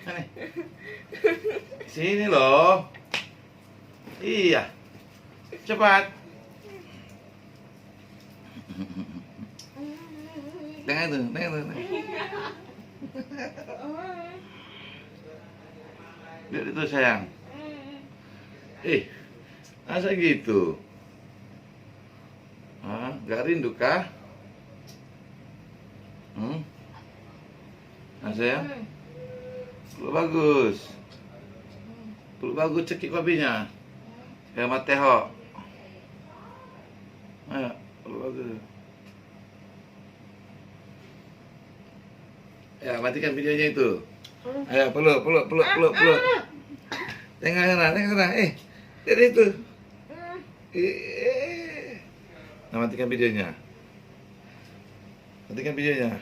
Nih. Sini loh. Iya. Cepat. Tengah tuh, tengah tuh. Lihat itu sayang. Masa gitu? Hah, gak rindu kah? Sayang? Peluk bagus. Peluk bagus cekik papinya. Kayak Mateho. Ayo, peluk bagus. Ya, matikan videonya itu. Ayo, peluk, peluk, peluk, peluk, peluk. Tengok sana, tengok sana. Lihat itu. Nah, matikan videonya. Matikan videonya.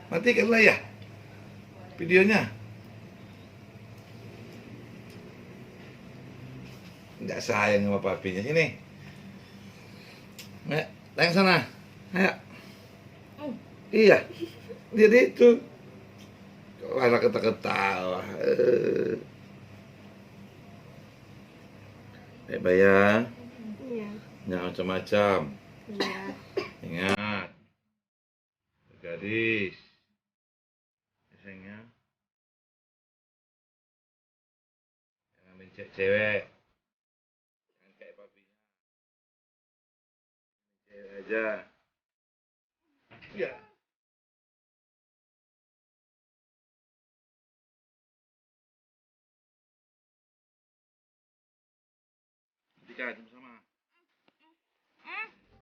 Matikanlah ya videonya. Nggak sayang sama papinya. Sini. Tengok sana. Ayo. Iya. Lihat itu. Kok anak ketawa-ketawa. Bayang. Iya. Jangan macam-macam. Iya. Ingat. Gadis. Sayangnya. Jangan mencet cewek. Jangan kayak papinya. Cewek aja. Ya. Jika